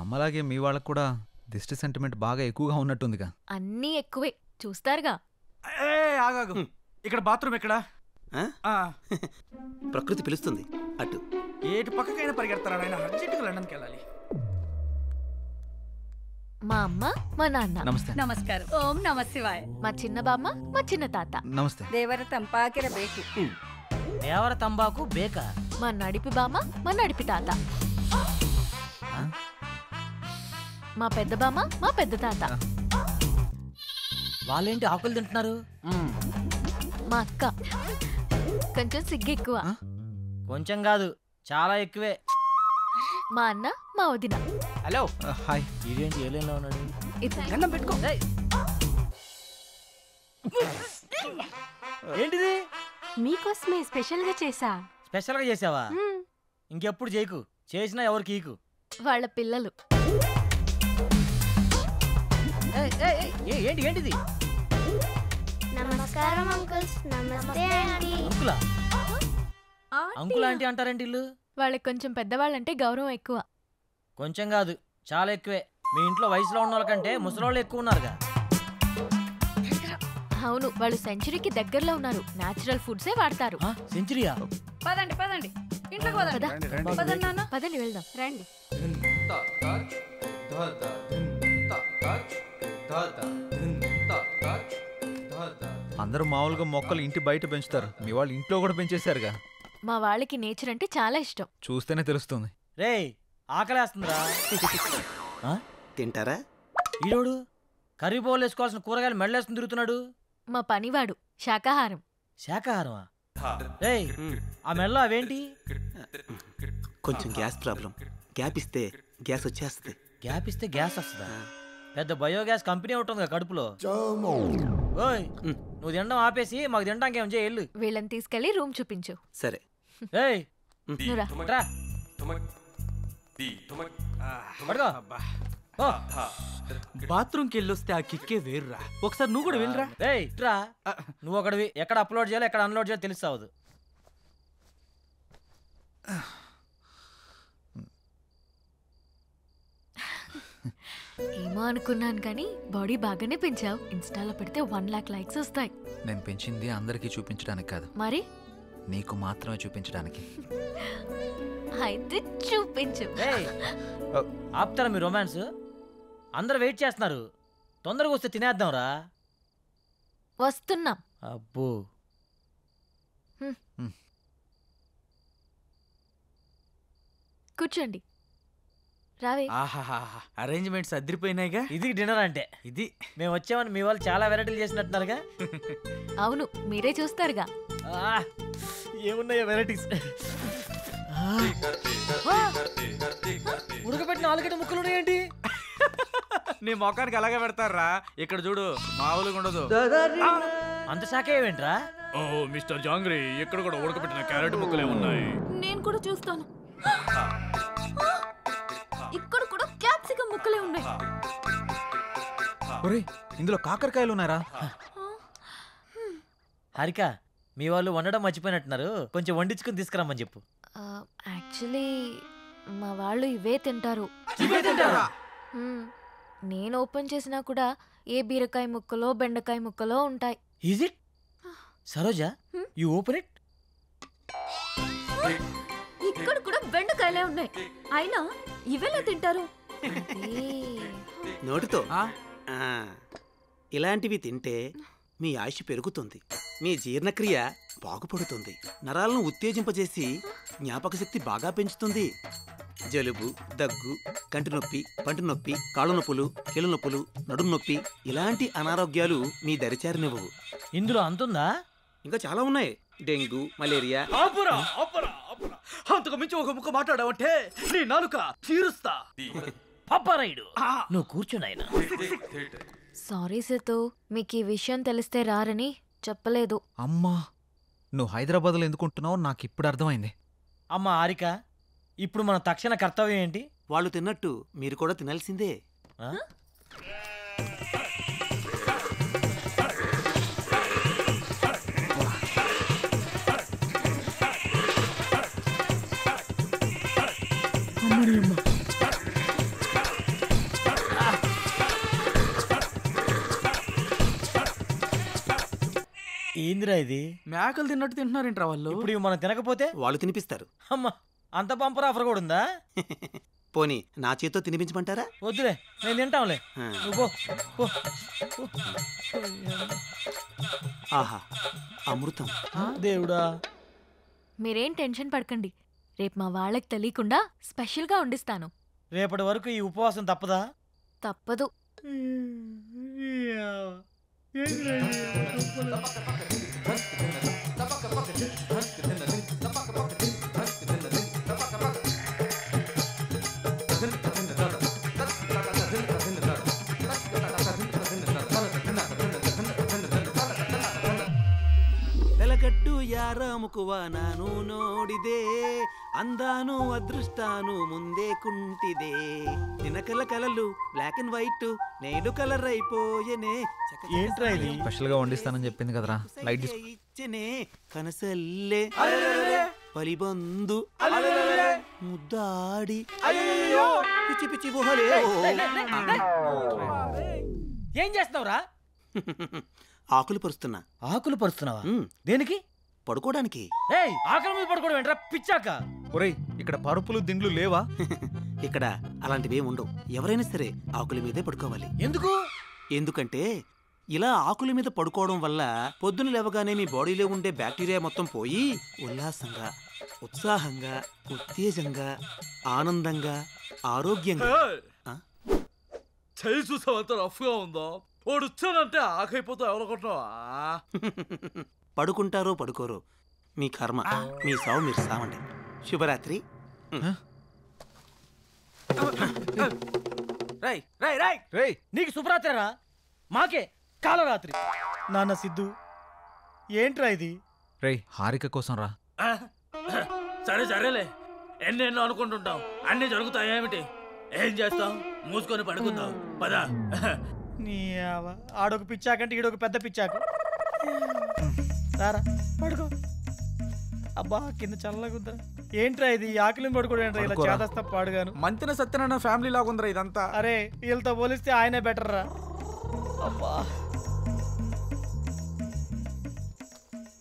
అమ్మలాగే మీ వాళ్ళకు కూడా దిష్టి సెంటిమెంట్ బాగా ఎక్కువగా ఉన్నట్టుందిగా. అన్నీ ఎక్కువే చూస్తారుగా. ఆగాగు, ఇక్కడ బాత్రూమ్ ఎక్కడా? ప్రకృతి పిలుస్తుంది అటు. ఏటు పక్కకైనా పరిగెడతారా నాయన? అర్జెంటుగా లండన్కి వెళ్ళాలి. మా అమ్మ మా నాన్న. నమస్తే. నమస్కారం. ఓం నమ శివాయ. మా చిన్న బామ్మ మా చిన్న తాత. నమస్తే. దేవర తంపాకిర బేకు. దేవర తంబాకు బేక. మా నడిపి బామ్మ మా నడిపి తాత. మా పెద్ద బామ్మ మా పెద్ద తాత. వాళ్ళేంటి ఆకులు తింటున్నారు? మా అక్క కొంచెం సిగ్గు ఎక్కువ. కొంచెం కాదు, చాలా ఎక్కువే. మా అన్న మా వదిన. హలో. హాయ్. ఇదేంటి ఏలేలో ఉన్నాడు? గన్నం పెట్టుకో. ఏంటిది? మీకోసమే స్పెషల్ గా చేసా. స్పెషల్ గా చేసావా? ఇంకెప్పుడు చేయకు, చేసినా ఎవరికి ఈకు. వాళ్ళ పిల్లలు. ఏంటి ఏంటిది? నమస్కారం అంకుల్స్. నమస్తే ఆంటీ. అంకులా? అంకుల్ ఆంటీ అంటారేంటి ఇల్లు? వాళ్ళకి కొంచెం పెద్దవాళ్ళంటే గౌరవం ఎక్కువ. కొంచెం కాదు, చాలా ఎక్కువే. మీ ఇంట్లో వయసులో ఉన్న వాళ్ళకంటే ముసలోళ్ళు ఎక్కువ ఉన్నారుగా. అవును, వాళ్ళు సెంచరీకి దగ్గరలో ఉన్నారు. నేచురల్ ఫుడ్సే వాడతారు. సెంచరీయా? పదండి పదండి, ఇంట్లోకి పదండి. పదండి నాన్న, పదండి వెళ్దాం. రండి. అందరూ మామూలుగా మొక్కలు ఇంటి బయట పెంచుతారు, మీ వాళ్ళు ఇంట్లో కూడా పెంచేశారుగా. మా వాళ్ళకి నేచర్ అంటే చాలా ఇష్టం. చూస్తేనే తెలుస్తుంది. రే, ఆకలేస్తుందిరా. తింటారా? ఈరోడు కర్రీ బౌల్ వేసుకోవాల్సిన కూరగాయలు మెడలేసుకుని తిరుగుతున్నాడు. మా పనివాడు శాకాహారం. శాకాహారమా? రే, ఆ మెడలో అవేంటి? కొంచెం గ్యాస్ ప్రాబ్లం. గ్యాప్ ఇస్తే గ్యాస్ వచ్చేస్తుంది. గ్యాప్ ఇస్తే గ్యాస్ వస్తుందా? పెద్ద బయోగ్యాస్ కంపెనీ ఉంటుంది కడుపులో. ఓయ్, నువ్వు తినడం ఆపేసి మాకు తినడానికి ఏం చేయాలి? వీళ్ళని తీసుకెళ్లి రూమ్ చూపించు. సరే. బాత్రూమ్కి వెళ్ళొస్తే ఆ కిక్కే వేర్రా. ఒకసారి నువ్వు కూడా వెళ్ళరా. నువ్వు ఒకటివి ఎక్కడ అప్లోడ్ చేయాలి ఎక్కడ అన్లోడ్ చేయాలి తెలుస్తావదు. ఏమో అనుకున్నాను కానీ బాడీ బాగానే పెంచావు. ఇన్స్టాలో పెడితే 1 lakh లైక్స్ వస్తాయి. నేను పెంచింది అందరికీ చూపించడానికి కాదు, మరి నీకు మాత్రమే చూపించడానికి. అయితే చూపించు. ఆపుతారా మీ రొమాన్స్? అందరు వెయిట్ చేస్తున్నారు, తొందరగా వస్తే తినేద్దాం రా. వస్తున్నాం. అబ్బో, కూర్చోండి. రావే. అరేంజ్మెంట్స్ అదిరిపోయినాయిగా. ఇది డిన్నర్ అంటే. ఇది మేము వచ్చామని మీ వాళ్ళు చాలా వెరైటీలు చేసినట్టున్నారుగా. అవును, మీరే చూస్తారుగా. ఏమున్నాయో వెరైటీస్. ఉడకబెట్టిన ఆలుగడ్డ ముక్కలు ఉన్నాయేంటి? నీ మొఖానికి అలాగే పెడతారా. ఇక్కడ చూడు, మామూలుగా ఉండదు. అంత శాఖ ఏమేంట్రా? ఓ మిస్టర్ జాంగ్రీ, ఇక్కడ కూడా ఉడకబెట్టిన క్యారెట్ ముక్కలే ఉన్నాయి. నేను కూడా చూస్తాను. ఇక్కడ కూడా క్యాప్సికం ముక్కలే ఉన్నాయి. ఒరేయ్, ఇందులో కాకరకాయలు ఉన్నారా? హారిక, మీ వాళ్ళు వండడం మర్చిపోయినట్టున్నారు, కొంచెం వండించుకుని తీసుకురమ్మని చెప్పు. యాక్చువల్లీ మా వాళ్ళు ఇవే తింటారు. నేను ఓపెన్ చేసినా కూడా ఏ బీరకాయ ముక్కలో బెండకాయ ముక్కలో ఉంటాయి. Is it? Saroja, you open it. ఇక్కడ కూడా బెండకాయలే ఉన్నాయి, అయినా ఇవేలా తింటారు? నోటితో. ఇలాంటివి తింటే మీ ఆయుష్ పెరుగుతుంది, మీ జీర్ణక్రియ బాగుపడుతుంది, నరాలను ఉత్తేజింపజేసి జ్ఞాపక శక్తి బాగా పెంచుతుంది. జలుబు, దగ్గు, కంటి నొప్పి, పంటి నొప్పి, కాళ్ళు నొప్పులు, కీళ్ళ నొప్పులు, నడుము నొప్పి ఇలాంటి అనారోగ్యాలు మీ దరిచారినివ్వవు. ఇందులో అంతుందా? ఇంకా చాలా ఉన్నాయి. Dengue, malaria. అంతకు మించి ఒక ముక్క మాట్లాడావంటే నీ నాలుక తీరుస్తా. పాపారాయుడు, నువ్వు కూర్చున్నాయన. సారీ సేతు, మీకు ఈ విషయం తెలిస్తే రారని చెప్పలేదు. అమ్మా, నువ్వు హైదరాబాద్లో ఎందుకుంటున్నావు నాకు ఇప్పుడు అర్థమైంది. అమ్మ హారిక, ఇప్పుడు మన తక్షణ కర్తవ్యం ఏంటి? వాళ్ళు తిన్నట్టు మీరు కూడా తినాల్సిందే. ఏందిరా ఇది? మేకలు తిన్నట్టు తింటున్నారేంట్రా వాళ్ళు? ఇప్పుడు ఇవి మనం తినకపోతే వాళ్ళు తినిపిస్తారు. అమ్మా అంత బంపర్ ఆఫర్ కూడా ఉందా? పోనీ నా చేత్తో తినిపించమంటారా? వద్దులే, నేను తింటాంలే. ఆ. నువ్వు పో, పో. ఆహా, అమృతం. దేవుడా. మీరేం టెన్షన్ పడకండి, రేపు మా వాళ్ళకి తెలియకుండా స్పెషల్గా వండిస్తాను. రేపటి వరకు ఈ ఉపవాసం తప్పదా? తప్పదు. వెలగట్టు యారాముకువ ನಾನು ನೋಡಿದೆ అందాను అదృష్టాను ముందే కుంటిదే నినకల కలలు బ్లాక్ అండ్ వైట్ నేడు కలర్ అయిపోయెనే ఏంట్రా ఇది? స్పెషల్గా వండిస్తానని చెప్పింది కదరా, లైట్ తీసుకో. ఇచ్చనే కనసల్లే పలిబందు ముద్దాడి పిచ్చి పిచ్చి గుహలే. ఏం చేస్తున్నావురా? ఆకులు పరుస్తున్నా. ఆకులు పరుస్తున్నావా? ఉమ్, దేనికి? పడుకోవడానికి. ఏయ్, ఆకలి మీద పడుకోవడం ఏంట్రా పిచ్చాక? ఒరేయ్, ఇక్కడ పరుపులు దిండ్లు లేవా? ఇక్కడ అలాంటివి ఉండవు. ఎవరైనా సరే ఆకుల మీదే పడుకోవాలి. ఎందుకు? ఎందుకంటే ఇలా ఆకుల మీద పడుకోవడం వల్ల పొద్దున లేవగానే మీ బాడీలో ఉండే బ్యాక్టీరియా మొత్తం పోయి ఉల్లాసంగా, ఉత్సాహంగా, ఉత్తేజంగా, ఆనందంగా, ఆరోగ్యంగా. ఆ? చేయి చూసావంత రఫ్గా ఉందో, వాడు వచ్చానంటే ఆకైపోతావు. ఎవరనుకుంటున్నావా? పడుకుంటారో పడుకోరో మీ కర్మ, మీ సావు మీరు సావండి. శుభరాత్రి. రై రై రై రేయ్, నీకు శుభరాత్రిరా, మాకే కాలరాత్రి. నాన్న సిద్ధు, ఏంట్రా ఇది? రేయ్, హారిక కోసం రా. సరే సరేలే, ఎన్నెన్నో అనుకుంటుంటాం, అన్నీ జరుగుతాయి. ఏమిటి ఏం చేస్తాం? మూసుకొని పడుకుందాం పద. నీ ఆడొక పిచ్చాకంటే ఈడొక పెద్ద పిచ్చాకు. సారా పడుకో. అబ్బా, కింద చల్లగుందా. ఏంట్రా ఇది? ఆకలిని పడుకోవడం ఏంట్రా ఇలా పడుకోరా. చేదస్తా పాడుగాను. మంతిన సత్యనారాయణ ఫ్యామిలీ లాగా ఉందిరా ఇదంతా. అరే, వీళ్ళతో పోలిస్తే ఆయనే బెటర్ రా. అబ్బా,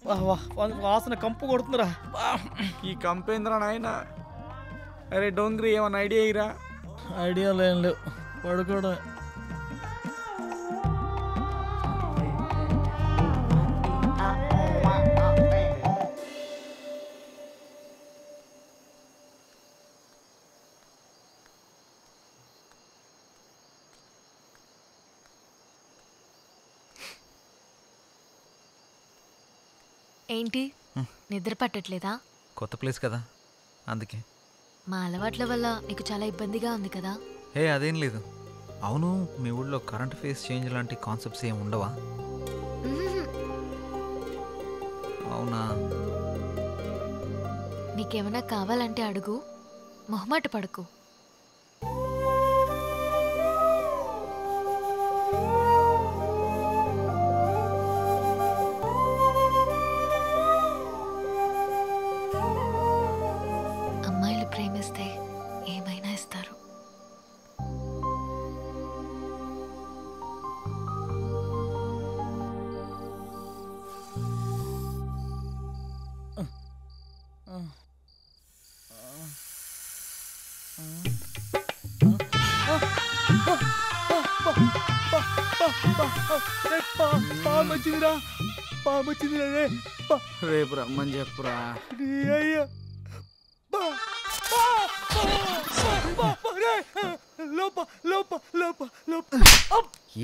వాహ్ వాహ్, వాసన కంపు కొడుతుందిరా. ఈ కంపేంద్ర నాయన. అరే డోంగ్రీ, ఏమన్నా ఐడియా ఇరా? ఐడియా లేం లేవు, పడుకోవడం. ఏంటి, నిద్ర పట్టట్లేదా? కొత్త ప్లేస్ కదా, అందుకే. మా అలవాట్ల వల్ల నీకు చాలా ఇబ్బందిగా ఉంది కదా? హే, అదేం లేదు. అవును, మీ ఊళ్ళో కరెంట్ ఫేస్ చేంజ్ లాంటి కాన్సెప్ట్స్ ఏమి ఉండవా? మ్మ్. అవునా? నీకేమైనా కావాలంటే అడుగు, మొహమాట పడకు. అమ్మాయిలు ప్రేమిస్తే ఏమైనా ఇస్తారు. పామొచ్చిందిరా, పామొచ్చిందిరా. రేపు రమ్మని చెప్పురా.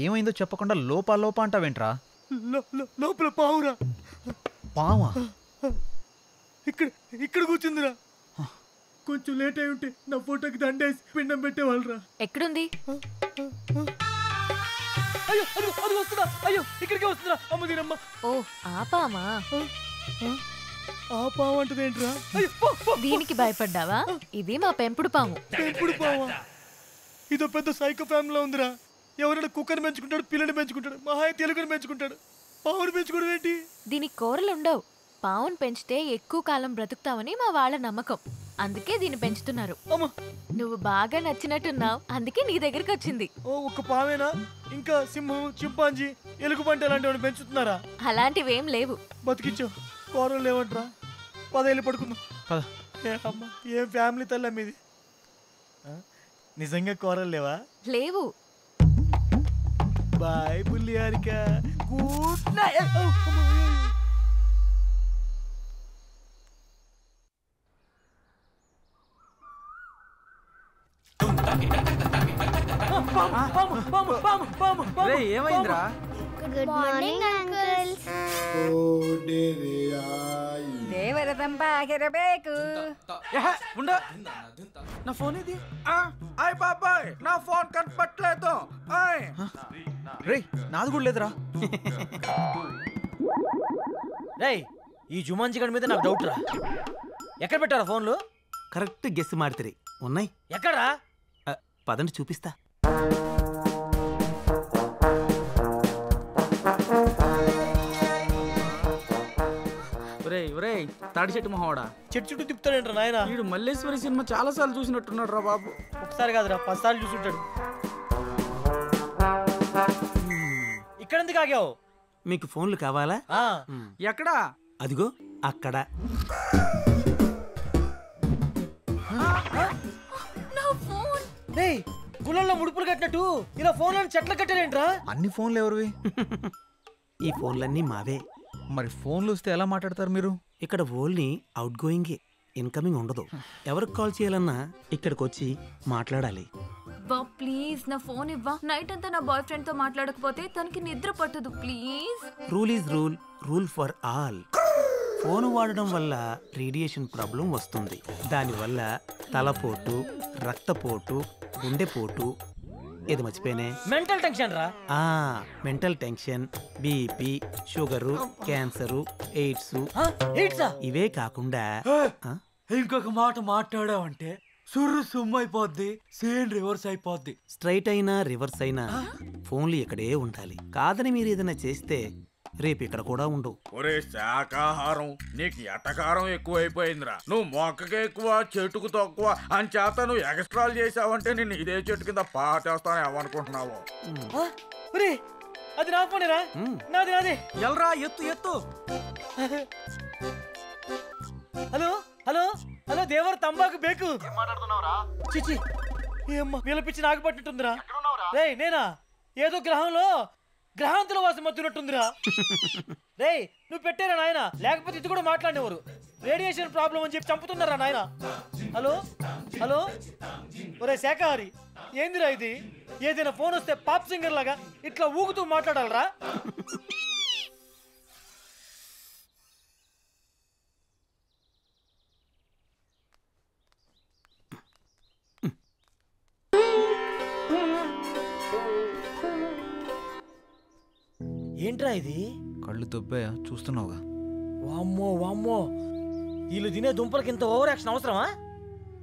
ఏమైందో చెప్పకుండా లోపా లోపా అంటావేంట్రా? లోపల పావురా. పావా? ఇక్కడ ఇక్కడ కూర్చుందిరా. కొంచెం లేట్ అయి ఉంటే నా ఫోటోకి దండేసి పిండం పెట్టేవాళ్ళరా. ఎక్కడుంది? అయ్యో, అది అది వస్తుందా? అయ్యో, ఇక్కడికే వస్తుందా? అమ్మ దీనమ్మ. ఓ, ఆపామా? ఆ పాము అంటది ఏంట్రా? దీనికి భయపడ్డావా? ఇది మా పెంపుడు పాము. పెంపుడు పావా? ఇదో పెద్ద సైకో ఫ్యామిలీలో ఉందిరా. ఎవరైనా కుక్కని పెంచుకుంటాడు, పిల్లని పెంచుకుంటాడు, మహాయ తెలుగుని పెంచుకుంటాడు. పావుని పెంచుకోవడం ఏంటి? దీనికి కూరలుండవు. పావును పెంచితే ఎక్కువ కాలం బ్రతుకుతామని మా వాళ్ళ నమ్మకం. అందుకే దీన్ని పెంచుతున్నారు. అమ్మా నువ్వు బాగా నచ్చినట్టున్నావు, అందుకే నీ దగ్గరికి వచ్చింది. ఓ ఒక్క పావేనా? ఇంకా సింహం, చింపాంజీ, ఎలుగుబంటి అలాంటివి పెంచుతున్నారా? అలాంటివేం లేవు. బతికించు. కూరలు లేవంట్రా. 10 ఏళ్ళు పడుకుందాం. పద. అమ్మా ఏం ఫ్యామిలీ తల్లి మీది. నిజంగా కూరలు లేవా? లేవు. బాయ్ బుల్లి హారిక. Good night. ఏమైందిరా? Good morning uncles. ದೇವರದಂಬಾಗಿರಬೇಕು. నా ఫోన్ ఇది. ఆయ్ బాబాయ్, నా ఫోన్ కనపట్లేదు. రే నాది కూడా లేదురా. రేయ్ ఈ జుమాన్జీ గడి మీద నాకు డౌట్ రా. ఎక్కడ పెట్టారా ఫోన్లు? కరెక్ట్ గెస్ మాడితే ఉన్నాయి. ఎక్కడా? పదండి చూపిస్తా. తాడి చెట్టు మొహవాడా, చెట్టు చుట్టూ తిప్పుతాడేంట్రా నాయన? వీడు మల్లేశ్వరి సినిమా చాలా సార్లు చూసినట్టున్నాడు రా బాబు. ఒకసారి కాదురా 10 సార్లు చూసుంటాడు. ఇక్కడ ఎందుకు ఆగావు? మీకు ఫోన్లు కావాలా? ఎక్కడా? అదిగో అక్కడ. రేయ్ గుళ్ళల్లో ముడుపులు కట్టినట్టు ఇలా ఫోన్లను చెట్లు కట్టారేంట్రా? అన్ని ఫోన్లు ఎవరివి? ఈ ఫోన్లన్నీ మావే. మరి ఫోన్లు వస్తే ఎలా మాట్లాడతారు మీరు? ఇక్కడ ఓన్లీ అవుట్ గోయింగే, ఇన్కమింగ్ ఉండదు. ఎవరికి కాల్ చేయాలన్నా ఇక్కడికి వచ్చి మాట్లాడాలి. వా ప్లీజ్ నా ఫోన్ ఇవ్వా. నైట్ అంతా నా బాయ్ ఫ్రెండ్ తో మాట్లాడకపోతే తనకి నిద్ర పట్టదు. Please. Rule is rule, rule for all. Phone వాడడం వల్ల రేడియేషన్ ప్రాబ్లం వస్తుంది. దానివల్ల తలపోటు, రక్తపోటు, గుండెపోటు, ఏది మర్చిపోయినే, మెంటల్ టెన్షన్ రా. Mental tension, BP, sugar, cancer, AIDS, ఇవే కాకుండా ఇంకొక మాట మాట్లాడావంటే సుర్రు సుమ్ము అయిపోద్ది, సేన్ రివర్స్ అయిపోద్ది. స్ట్రైట్ అయినా రివర్స్ అయినా ఫోన్లు ఇక్కడే ఉండాలి. కాదని మీరు ఏదైనా చేస్తే రేపు ఇక్కడ కూడా ఉండవు. ఒరే శాకాహారం, నీకు ఎటకారం ఎక్కువైపోయిందిరా. నువ్వు మొక్కకి ఎక్కువ, చెట్టుకు తక్కువ అని చేత నువ్వు ఎక్స్ట్రాలు చేసావంటే నేను ఇదే చెట్టు కింద పాటేస్తాను ఏమనుకుంటున్నావు? అది నా ఫోనేరా? నాది నాది. ఎల్రా ఎత్తు ఎత్తు. హలో హలో హలో దేవర్ తంబాకు బేకు. చిచి ఏమ్మా వీళ్ళ పిచ్చి నాకు పట్టినట్టుందిరా. రేయ్ నేనా? ఏదో గ్రహాంతుల వాసం మత్తున్నట్టుందిరా. రేయ్ నువ్వు పెట్టారా నాయన? లేకపోతే ఇది కూడా మాట్లాడేవారు. రేడియేషన్ ప్రాబ్లం అని చెప్పి చంపుతున్నారా నాయన? హలో హలో ఒరే శాఖాహారి, ఏందిరా ఇది? ఏదైనా ఫోన్ వస్తే పాప్ సింగర్ లాగా ఇట్లా ఊగుతూ మాట్లాడాలరా? ఏంట్రా ఇది? కళ్ళు దొబ్బాయా? చూస్తున్నావుగా. వామ్మో వామ్మో, వీళ్ళు తినే దుంపలకి ఇంత ఓవర్ యాక్షన్ అవసరమా?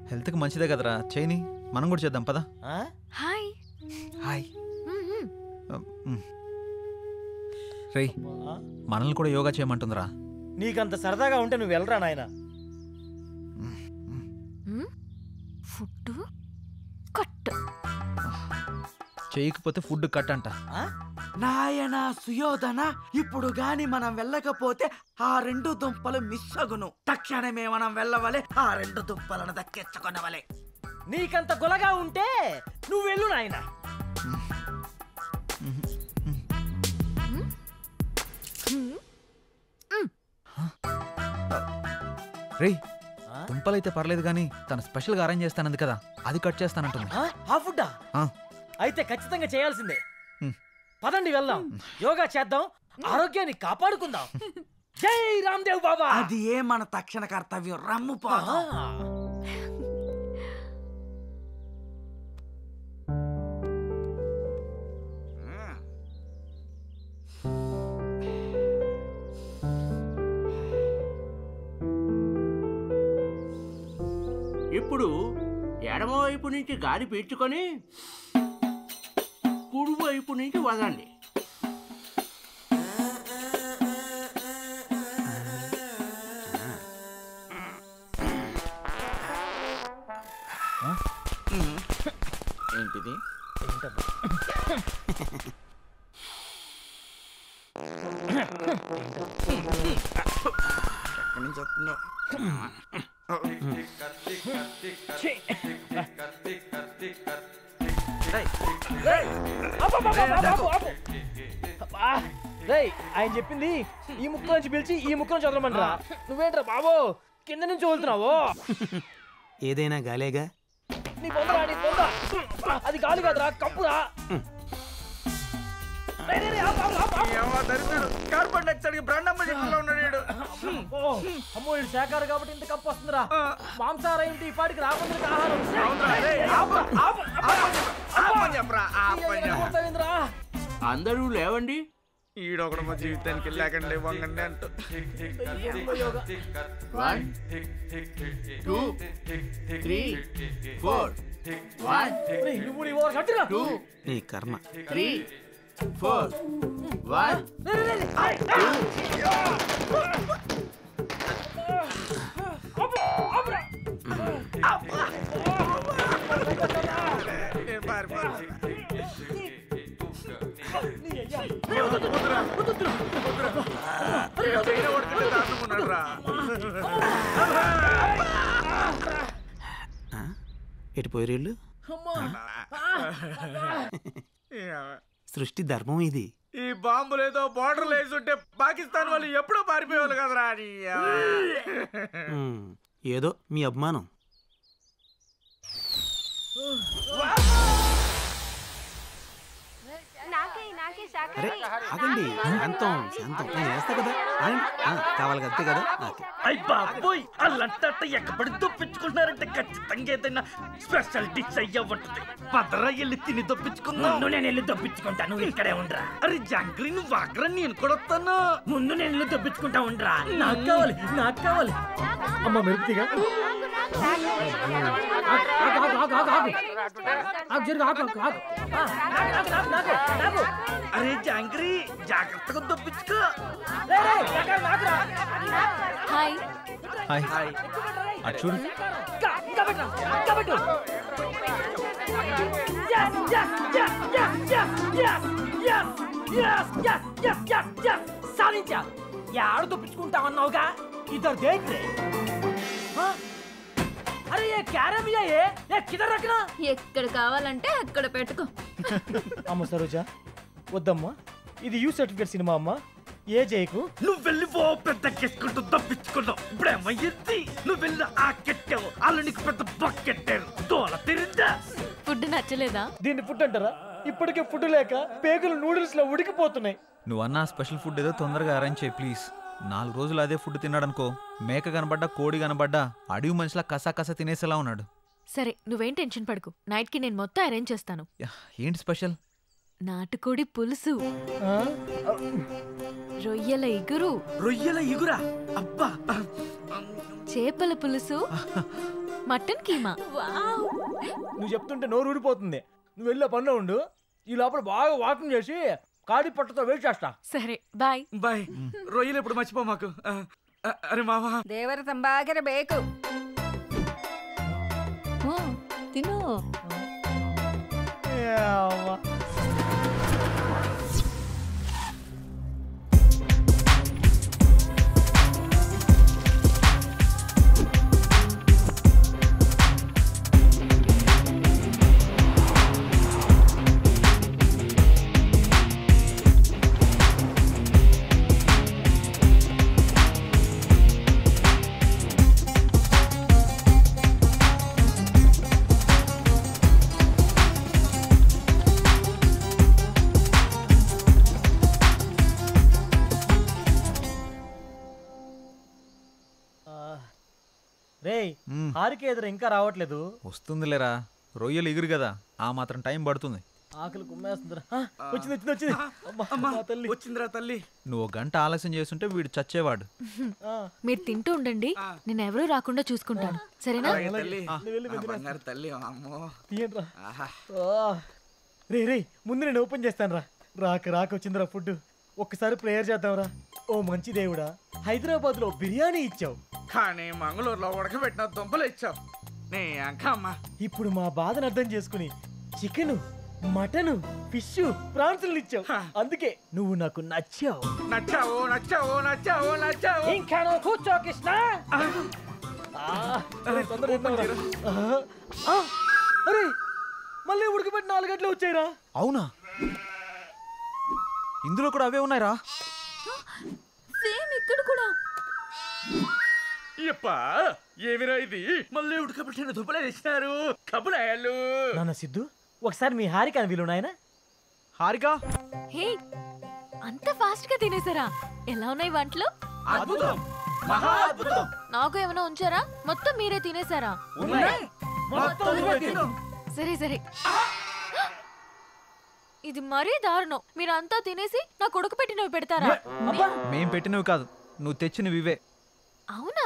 హెల్త్కి మంచిదే కదరా, చేయని. మనం కూడా చేద్దాం పదా. Hi hi. రేయ్ మనల్ని కూడా యోగా చేయమంటుందిరా. నీకంత సరదాగా ఉంటే నువ్వు వెళ్ళరా నాయన. ఫుడ్ కట్ చేయకపోతే ఫుడ్ కట్ అంట. నాయనా సుయోధన, ఇప్పుడు గాని మనం వెళ్ళకపోతే ఆ 2 దుంపలు మిస్ అగును. తక్షణమే మనం వెళ్ళవలే, ఆ 2 దుంపలను దక్కించుకొనవలే. నీకంత గొలగా ఉంటే నువ్వు వెళ్ళు నాయన. రేయ్ దుంపలైతే పర్లేదు కానీ తను స్పెషల్గా అరేంజ్ చేస్తానంది కదా, అది కట్ చేస్తానంటుంది. ఆ ఫుడ్డా? అయితే ఖచ్చితంగా చేయాల్సిందే. పదండి వెళ్దాం, యోగా చేద్దాం, ఆరోగ్యాన్ని కాపాడుకుందాం. జై రామ్దేవ్ బాబా. అది ఏ మన తక్షణ కర్తవ్యం. రమ్ము పోదాం. ఇప్పుడు ఎడమవైపు నుంచి గాలి పీల్చుకొని కుడివైపు నుంచి వదండి. ఇది ఎక్కడి నుంచి వస్తుందో. రేయ్ ఆయన చెప్పింది ఈ ముక్క నుంచి పిలిచి ఈ ముక్క నుంచి వదలమంటారా? నువ్వేంట్రా బాబు కింద నుంచి వదులుతున్నావు? ఏదైనా గాలేగా. నీ పొందరా నీ పొంద. అది గాలి కాదురా కంపురా. కార్బన్ డైఆక్సైడ్ బ్రాండమ్మ చెట్టులో ఉన్నాడు. అమ్మో ఇది శాఖాహారం కాబట్టి ఇంత కప్పు వస్తుందిరా. మాంసాహారం ఏంటి ఈ పాటికి రాకుండా ఆహారం. అందరూ లేవండి. ఈడొకడు మా జీవితానికి లేకండి వంగండి అంటూ 1 2 3 4 1 2 నీ కర్మ. 3 4 1 ఎటు పోయేళ్ళు? సృష్టి ధర్మం ఇది. ఈ బాంబులు ఏదో బార్డర్లు వేసి ఉంటే పాకిస్తాన్ వాళ్ళు ఎప్పుడో పారిపోయేవాళ్ళు కదరా. ఏదో మీ అభిమానం. అరే ఆగండి, శాంతం శాంతం. నేను వేస్తా కదా, కావాలి అంతే కదా. అల్లంట ఎక్కబడి దొప్పించుకుంటున్నారంటే ఖచ్చితంగా ఏదైనా స్పెషల్ డిష్ అయ్యా ఉంటుంది. పదరా వెళ్ళి తిని దొప్పించుకుందాం. నేను వెళ్ళి దొప్పించుకుంటా, నువ్వు ఇక్కడే ఉండరా. అరే జాంగ్రీ నువ్వు వాగ్రా, నేను కూడా వస్తాను. ముందు నేను వెళ్ళి దొప్పించుకుంటా ఉండరా. నాకు కావాలి నాకు కావాలి. అమ్మ మెరుపుగా అరే జాంగ్రీ జాగ్రత్తగా దొప్పించుకో. హాయ్ హాయ్ అటు చూడు. సాధించా. యాడ దొప్పించుకుంటా అన్నావుగా, ఇద్దరు దేంట్రే. అరే ఏ క్యారమ్ ఏ కిదర్ రఖనా. ఎక్కడ కావాలంటే అక్కడ పెట్టుకో. అమ్మ సరోజా వద్దమ్మా, ఇది యూ సర్టిఫికేట్ సినిమా అమ్మా. ఏ చేయకు. నువ్వు వెళ్ళి ఓ పెద్ద కెట్టుకుంటూ తప్పించుకున్నావు. ఇప్పుడేమయ్యింది? నువ్వు వెళ్ళి ఆ కెట్టావు, వాళ్ళు నీకు పెద్ద బకెట్టారు. దోల తిరిందా? ఫుడ్ నచ్చలేదా? దీన్ని ఫుడ్ అంటారా? ఇప్పటికే ఫుడ్ లేక పేగులు నూడిల్స్ లో ఉడికిపోతున్నాయి. నువ్వన్నా స్పెషల్ ఫుడ్ ఏదో తొందరగా అరేంజ్ చేయి ప్లీజ్. 4 రోజులు అదే ఫుడ్ తిన్నాడనుకో, మేక కనబడ్డా కోడి కనబడ్డా అడవి మనిషిలా కసా తినేసేలా ఉన్నాడు. సరే నువ్వేం టెన్షన్ పడకు, నైట్ కి నేను మొత్తం అరేంజ్ చేస్తాను. ఏంటి స్పెషల్? నాటుకోడి పులుసు, రొయ్యల ఇగురు. రొయ్యల ఇగురా? అబ్బా. చేపల పులుసు, మటన్ కీమా. నువ్వు చెప్తుంటే నోరు ఊడిపోతుంది. నువ్వు వెళ్ళే పనిలో ఉండు, ఈ లోపల బాగా వాకింగ్ చేసి కాడి పట్టతో వెయిట్ చేస్తా. సరే బాయ్ బాయ్. రొయ్యలు ఎప్పుడు మర్చిపో మాకు. అరే మావా, ದೇವರ ತಂಬಾಗಿರ ಬೇಕು. తిను. రేయ్ హారిక ఎదురు ఇంకా రావట్లేదు. వస్తుందిలేరా, రొయ్యలు ఎగురు కదా, ఆ మాత్రం టైం పడుతుంది. ఆకలి కుమ్మేస్తుందిరా. వచ్చింది. వచ్చిందిరా తల్లి. నువ్వు 1 గంట ఆలస్యం చేస్తుంటే వీడు చచ్చేవాడు. మీరు తింటూ ఉండండి, నేను ఎవరూ రాకుండా చూసుకుంటాను, సరేనా? తల్లి అమ్మో. రే ముందు నేను ఓపెన్ చేస్తాను రా. రాక వచ్చిందిరా ఫుడ్. ఒక్కసారి ప్రేయర్ చేద్దాంరా. ఓ మంచి దేవుడా, హైదరాబాద్ లో బిర్యానీ ఇచ్చావు, కానీ మంగళూరులో ఉడకబెట్టిన దుంపలు ఇచ్చావు. నీ అంకమ్మ. ఇప్పుడు మా బాధను అర్థం చేసుకుని చికెన్, మటన్, ఫిష్, ప్రాన్స్ ఇచ్చావు. అందుకే నువ్వు నాకు నచ్చావు. నచ్చావు నచ్చావు నచ్చావు నచ్చావు. ఇంకా నువ్వు కూర్చో కృష్ణ. అరే మళ్ళీ ఉడికిపెట్టి 4 గంటలు వచ్చాయిరా. అవునా? ఇందులో కూడా అవే ఉన్నాయిరా. సేమ్ ఇక్కడ కూడా. యప్పా ఏమిరా ఇది? మళ్ళీ ఉడకబెట్టిన దుబ్బలే తెచ్చినారు. కబులాయాలు. నాన్న సిద్ధు, ఒకసారి మీ హారిక అని వీలు నాయన. హారిక, హే, అంత ఫాస్ట్ గా తినేసారా? ఎలా ఉన్నాయి వంటలు? అద్భుతం, మహా అద్భుతం. నాకు ఏమైనా ఉంచారా? మొత్తం మీరే తినేసారా? సరే సరే. ఇది మరీ దారుణం. మీరంతా తినేసి నా కొడుకు పెట్టినవి పెడతారా? మేం పెట్టినవి కాదు, నువ్వు తెచ్చినవి ఇవే. అవునా?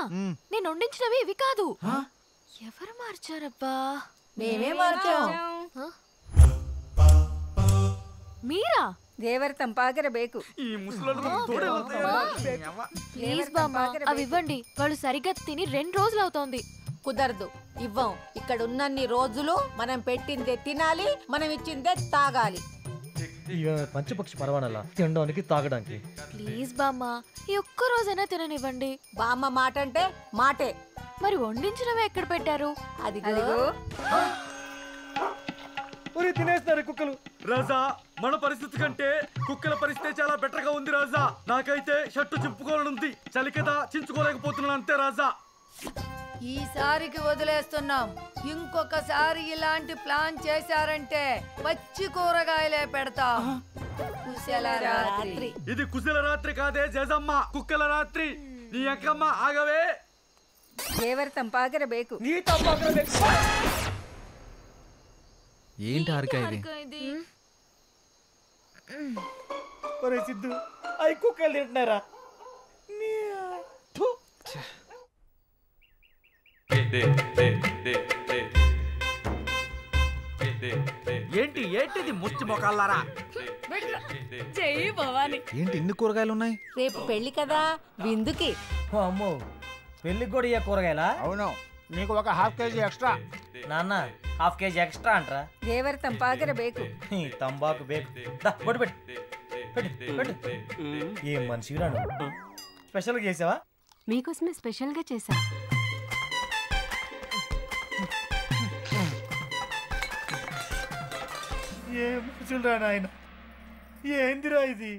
నేను వండించినవి ఇవి కాదు. ఎవరు మార్చారబ్బా? మేమే మార్చాం. మీరా? దేవర తంపాకర బేకు. ఈ ముసలోళ్ళు తోడే ప్లీజ్ బామ్మ, అవి ఇవ్వండి. వాళ్ళు సరిగ్గా తిని 2 రోజులు అవుతోంది. కుదరదు, ఇవ్వం. ఇక్కడ ఉన్నన్ని రోజులు మనం పెట్టిందే తినాలి, మనం ఇచ్చిందే తాగాలి. ఇక పంచపక్షి పరవానలా తినడానికి తాగడానికి. ప్లీజ్ బామ్మ, ఈ ఒక్క రోజైనా తిననివ్వండి. బామ్మ మాట అంటే మాటే. మరి వండించినవి ఎక్కడ పెట్టారు? అదిగో. తినేస్తారు కుక్కలు. రాజా, మన పరిస్థితి కంటే కుక్కల పరిస్థితి చాలా బెటర్ గా ఉంది రాజా. నాకైతే షర్టు చింపుకోవాలనుంది, చలి కదా చించుకోలేకపోతున్నాను అంతే రాజా. ఈసారికి వదిలేస్తున్నాం. ఇంకొకసారి ఇలాంటి ప్లాన్ చేశారంటే పచ్చి కూరగాయలే పెడతాం. కుశల రాత్రి. ఇది కుశల రాత్రి కాదే జేజమ్మ, కుక్కల రాత్రి. నీ అక్కమ్మ ఆగవే. దేవర తంపాకర బేకు. నీ తంపాకర బేకు. ఏంటి హారిక ఇది? ఒరే సిద్ధు, అవి కుక్కలు తింటున్నారా? ఏంటి ఏంటిది ముచ్చి మొకాలారా? చెయ్యి భవాని. ఏంటి ఇన్ని కూరగాయలు ఉన్నాయి? రేపు పెళ్లి కదా, విందుకి. అమ్మో, పెళ్ళికి కూడా ఇయ్య కూరగాయలా? అవును, నీకు ఒక ½ కేజీ ఎక్స్ట్రా. నాన్న, ½ కేజీ ఎక్స్ట్రా అంటరా? దేవర తంపాకర బేకు. తంబాకు బేకు. బొట్టు పెట్టు. ఏం మనిషి రాను. స్పెషల్గా చేసావా? మీకోసమే స్పెషల్ గా చేశా. ఏం మనుషులు రా నాయన, ఏందిరా ఇది?